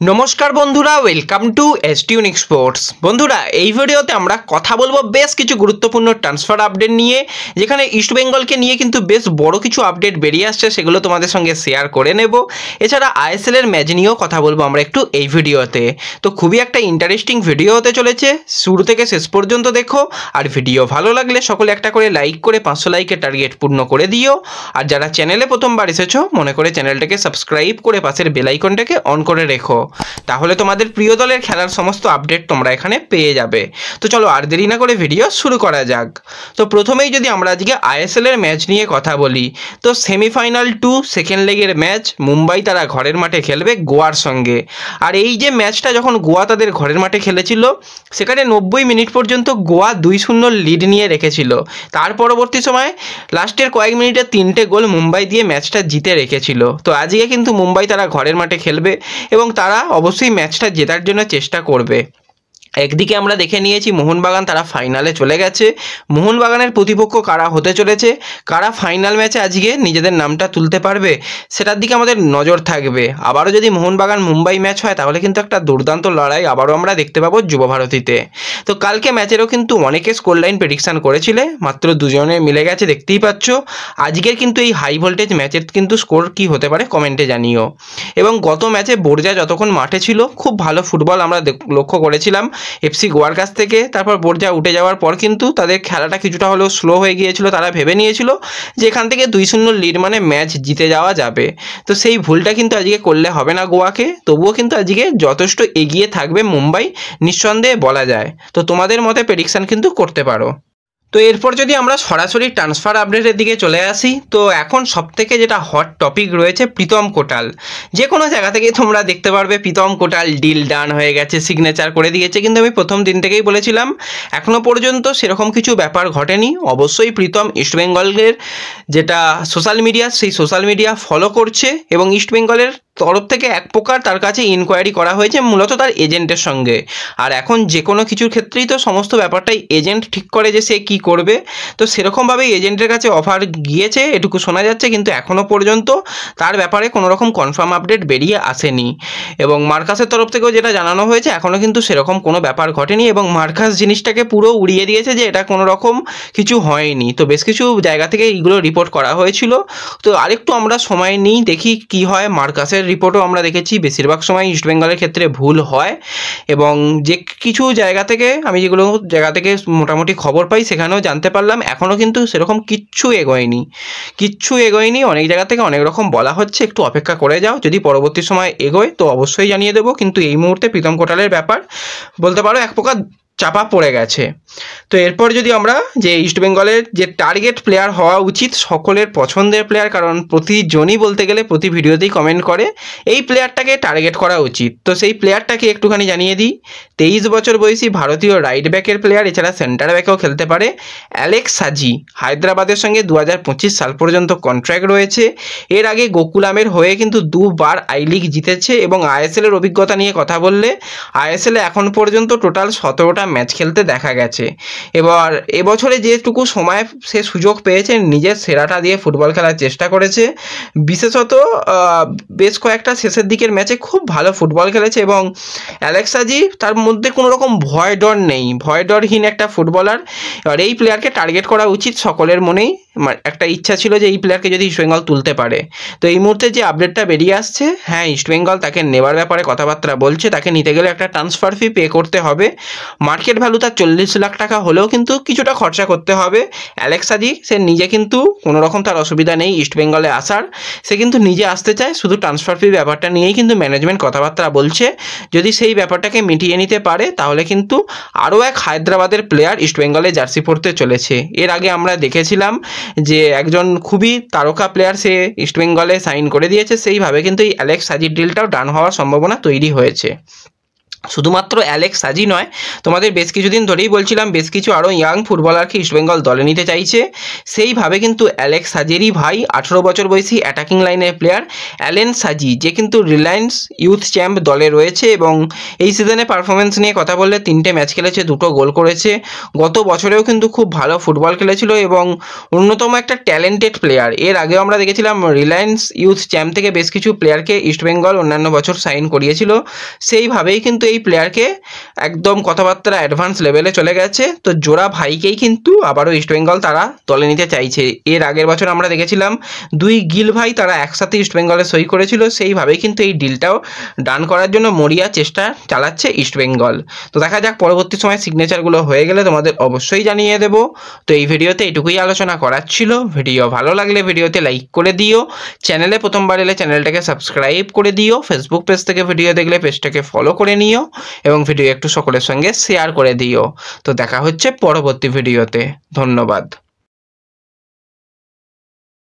নমস্কার বন্ধুরা, welcome to এসটিউনিক sports. বন্ধুরা, এই ভিডিওতে আমরা কথা বলবো বেশ কিছু গুরুত্বপূর্ণ ট্রান্সফার আপডেট নিয়ে, যেখানে ইস্টবেঙ্গলকে নিয়ে কিন্তু বেশ বড় কিছু আপডেট বেরিয়ে আসছে, সেগুলো তোমাদের সঙ্গে শেয়ার করে নেব। এছাড়া আইএসএল এর ম্যাচ নিয়েও কথা বলবো আমরা একটু এই ভিডিওতে। তো খুবই একটা ইন্টারেস্টিং ভিডিও হতে চলেছে, শুরু থেকে শেষ পর্যন্ত দেখো। আর ভিডিও ভালো লাগলে সকলে একটা করে লাইক করে 500 লাইকের টার্গেট পূর্ণ করে দিও। আর যারা চ্যানেলে প্রথমবার এসেছো, মনে করে চ্যানেলটাকে সাবস্ক্রাইব করে পাশের বেল আইকনটাকে অন করে রেখো, তাহলে তোমাদের প্রিয় দলের খেলার সমস্ত আপডেট তোমরা এখানে পেয়ে যাবে। তো চলো আর দেরি না করে ভিডিও শুরু করা যাক। তো প্রথমেই যদি আমরা আজকে আইএসএল এর ম্যাচ নিয়ে কথা বলি, তো সেমিফাইনাল 2 সেকেন্ড লেগের ম্যাচ মুম্বাই তারা ঘরের মাঠে খেলবে গোয়ার সঙ্গে। আর এই যে ম্যাচটা যখন গোয়া তাদের ঘরের মাঠে খেলেছিল, সেখানে 90 মিনিট পর্যন্ত গোয়া 2-0 লিড নিয়ে রেখেছিল। তার পরবর্তী সময় লাস্টের কয়েক মিনিটে 3টে গোল মুম্বাই দিয়ে ম্যাচটা জিতে রেখেছিল। তো আজকে কিন্তু মুম্বাই তারা ঘরের মাঠে খেলবে এবং তারা অবশ্যই ম্যাচটা জেতার জন্য চেষ্টা করবে। একদিকে আমরা দেখে নিয়েছি মোহনবাগান তারা ফাইনালে চলে গেছে। মোহনবাগানের প্রতিপক্ষ কারা হতে চলেছে, কারা ফাইনাল ম্যাচে আজকে নিজেদের নামটা তুলতে পারবে, সেটার দিকে আমাদের নজর থাকবে। আবারও যদি মোহনবাগান মুম্বাই ম্যাচ হয়, তাহলে কিন্তু একটা দুর্দান্ত লড়াই আবারও আমরা দেখতে পাবো যুবভারতীতে। তো কালকে ম্যাচেরও কিন্তু অনেকে স্কোর লাইন প্রেডিকশান করেছিলে, মাত্র দুজনে মিলে গেছে, দেখতেই পাচ্ছ। আজকের কিন্তু এই হাই ভোল্টেজ ম্যাচের কিন্তু স্কোর কি হতে পারে কমেন্টে জানিও। এবং গত ম্যাচে বোরজা যতক্ষণ মাঠে ছিল, খুব ভালো ফুটবল আমরা লক্ষ্য করেছিলাম এফসি গোয়ার কাছ থেকে। তারপর বোরজা উঠে যাওয়ার পর কিন্তু তাদের খেলাটা কিছুটা হলেও স্লো হয়ে গিয়েছিল। তারা ভেবে নিয়েছিল যে এখান থেকে 2-0 লিড মানে ম্যাচ জিতে যাওয়া যাবে। তো সেই ভুলটা কিন্তু আজকে করলে হবে না গোয়াকে। তবুও কিন্তু আজকে যথেষ্ট এগিয়ে থাকবে মুম্বাই, নিঃসন্দেহে বলা যায়। তো তোমাদের মতে প্রেডিকশান কিন্তু করতে পারো। তো এরপর যদি আমরা সরাসরি ট্রান্সফার আপডেটের দিকে চলে আসি, তো এখন সবথেকে যেটা হট টপিক রয়েছে প্রীতম কোটাল। যে কোনো জায়গা থেকেই তোমরা দেখতে পারবে প্রীতম কোটাল ডিল ডান হয়ে গেছে, সিগনেচার করে দিয়েছে। কিন্তু আমি প্রথম দিন থেকেই বলেছিলাম, এখনও পর্যন্ত সেরকম কিছু ব্যাপার ঘটেনি। অবশ্যই প্রীতম ইস্টবেঙ্গলের যেটা সোশ্যাল মিডিয়া, সেই সোশ্যাল মিডিয়া ফলো করছে এবং ইস্টবেঙ্গলের তরফ থেকে এক প্রকার তার কাছে ইনকোয়ারি করা হয়েছে, মূলত তার এজেন্টের সঙ্গে। আর এখন যে কোনো কিছুর ক্ষেত্রেই তো সমস্ত ব্যাপারটাই এজেন্ট ঠিক করে যে সে কী করবে। তো সেরকমভাবেই এজেন্টের কাছে অফার গিয়েছে, এটুকু শোনা যাচ্ছে। কিন্তু এখনও পর্যন্ত তার ব্যাপারে কোনো রকম কনফার্ম আপডেট বেরিয়ে আসেনি। এবং মার্কাসের তরফ থেকেও যেটা জানানো হয়েছে, এখনও কিন্তু সেরকম কোনো ব্যাপার ঘটেনি এবং মার্কাস জিনিসটাকে পুরো উড়িয়ে দিয়েছে যে এটা কোনো রকম কিছু হয়নি। তো বেশ কিছু জায়গা থেকে এইগুলো রিপোর্ট করা হয়েছিল। তো আরেকটু আমরা সময় নিই, দেখি কি হয়। মার্কাসের রিপোর্টও আমরা দেখেছি বেশিরভাগ সময় ইস্টবেঙ্গলের ক্ষেত্রে ভুল হয়। এবং যে কিছু জায়গা থেকে আমি যেগুলো জায়গা থেকে মোটামুটি খবর পাই, সেখানেও জানতে পারলাম এখনও কিন্তু সেরকম কিচ্ছু এগোয়নি। অনেক জায়গা থেকে অনেক রকম বলা হচ্ছে, একটু অপেক্ষা করে যাও, যদি পরবর্তী সময় এগোয় তো অবশ্যই জানিয়ে দেবো। কিন্তু এই মুহূর্তে প্রীতম কোটালের ব্যাপার বলতে পারো এক প্রকার চাপা পড়ে গেছে। তো এরপর যদি আমরা যে ইস্টবেঙ্গলের যে টার্গেট প্লেয়ার হওয়া উচিত, সকলের পছন্দের প্লেয়ার, কারণ প্রতিজনই বলতে গেলে প্রতি ভিডিওতেই কমেন্ট করে এই প্লেয়ারটাকে টার্গেট করা উচিত। তো সেই প্লেয়ারটাকে একটুখানি জানিয়ে দিই। 23 বছর বয়সী ভারতীয় রাইট ব্যাকের প্লেয়ার, এছাড়া সেন্টার ব্যাকেও খেলতে পারে, অ্যালেক্স সাজি। হায়দ্রাবাদের সঙ্গে 2025 সাল পর্যন্ত কন্ট্রাক্ট রয়েছে। এর আগে গোকুলামের হয়ে কিন্তু 2 বার আই লিগ জিতেছে। এবং আইএসএলের অভিজ্ঞতা নিয়ে কথা বললে, আইএসএলে এখন পর্যন্ত টোটাল 17টা ম্যাচ খেলতে দেখা গেছে। এবার এবছরে যেটুকু সময় সে সুযোগ পেয়েছে, নিজের সেরাটা দিয়ে ফুটবল খেলার চেষ্টা করেছে। বিশেষত বেশ কয়েকটা শেষের দিকের ম্যাচে খুব ভালো ফুটবল খেলেছে। এবং অ্যালেক্স সাজি, তার মধ্যে কোনো রকম ভয় ডর নেই, ভয় ডরহীন একটা ফুটবলার। এবার এই প্লেয়ারকে টার্গেট করা উচিত, সকলের মনেই একটা ইচ্ছা ছিল যে এই প্লেয়ারকে যদি ইস্টবেঙ্গল তুলতে পারে। তো এই মুহূর্তে যে আপডেটটা বেরিয়ে আসছে, হ্যাঁ ইস্টবেঙ্গল তাকে নেবার ব্যাপারে কথাবার্তা বলছে। তাকে নিতে গেলে একটা ট্রান্সফার ফি পে করতে হবে। মার্কেট ভ্যালু তার 40 লাখ টাকা হলেও কিন্তু কিছুটা খরচা করতে হবে। অ্যালেক্স সাজি সে নিজে কিন্তু কোনো রকম তার অসুবিধা নেই ইস্টবেঙ্গলে আসার, সে কিন্তু নিজে আসতে চায়। শুধু ট্রান্সফার ফি ব্যাপারটা নিয়েই কিন্তু ম্যানেজমেন্ট কথাবার্তা বলছে। যদি সেই ব্যাপারটাকে মিটিয়ে নিতে পারে, তাহলে কিন্তু আরও এক হায়দ্রাবাদের প্লেয়ার ইস্টবেঙ্গলে জার্সি পরতে চলেছে। এর আগে আমরা দেখেছিলাম যে একজন খুবই তারকা প্লেয়ার সে ইস্টবেঙ্গলে সাইন করে দিয়েছে। সেইভাবে কিন্তু এই অ্যালেক্স সাজির ডিলটাও ডান হওয়ার সম্ভাবনা তৈরি হয়েছে। শুধুমাত্র অ্যালেক্স সাজি নয়, তোমাদের বেশ কিছুদিন ধরেই বলছিলাম বেশ কিছু আরও ইয়াং ফুটবলারকে ইস্টবেঙ্গল দলে নিতে চাইছে। সেইভাবে কিন্তু অ্যালেক্স সাজিরই ভাই 18 বছর বয়সী অ্যাটাকিং লাইনের প্লেয়ার অ্যালেন সাজি, যে কিন্তু রিলায়েন্স ইউথ চ্যাম্প দলে রয়েছে এবং এই সিজনে পারফরমেন্স নিয়ে কথা বললে 3টে ম্যাচ খেলেছে, 2টো গোল করেছে। গত বছরেও কিন্তু খুব ভালো ফুটবল খেলেছিল এবং অন্যতম একটা ট্যালেন্টেড প্লেয়ার। এর আগেও আমরা দেখেছিলাম রিলায়েন্স ইউথ চ্যাম্প থেকে বেশ কিছু প্লেয়ারকে ইস্টবেঙ্গল অন্যান্য বছর সাইন করিয়েছিল। সেইভাবেই কিন্তু এই প্লেয়ারকে একদম কথাবার্তা অ্যাডভান্স লেভেলে চলে গেছে। তো জোড়া ভাইকেই কিন্তু আবারও ইস্টবেঙ্গল তারা দলে নিতে চাইছে। এর আগের বছর আমরা দেখেছিলাম 2 গিল ভাই তারা একসাথে ইস্টবেঙ্গলে সই করেছিল। সেইভাবেই কিন্তু এই ডিলটাও ডান করার জন্য মরিয়া চেষ্টা চালাচ্ছে ইস্টবেঙ্গল। তো দেখা যাক পরবর্তী সময় সিগনেচারগুলো হয়ে গেলে তোমাদের অবশ্যই জানিয়ে দেব। তো এই ভিডিওতে এটুকুই আলোচনা করার ছিল। ভিডিও ভালো লাগলে ভিডিওতে লাইক করে দিও, চ্যানেলে প্রথমবার এলে চ্যানেলটাকে সাবস্ক্রাইব করে দিও, ফেসবুক পেজ থেকে ভিডিও দেখলে পেজটাকে ফলো করে নিও এবং ভিডিও একটু সকলের সঙ্গে শেয়ার করে দিও। তো দেখা হচ্ছে পরবর্তী ভিডিওতে। ধন্যবাদ।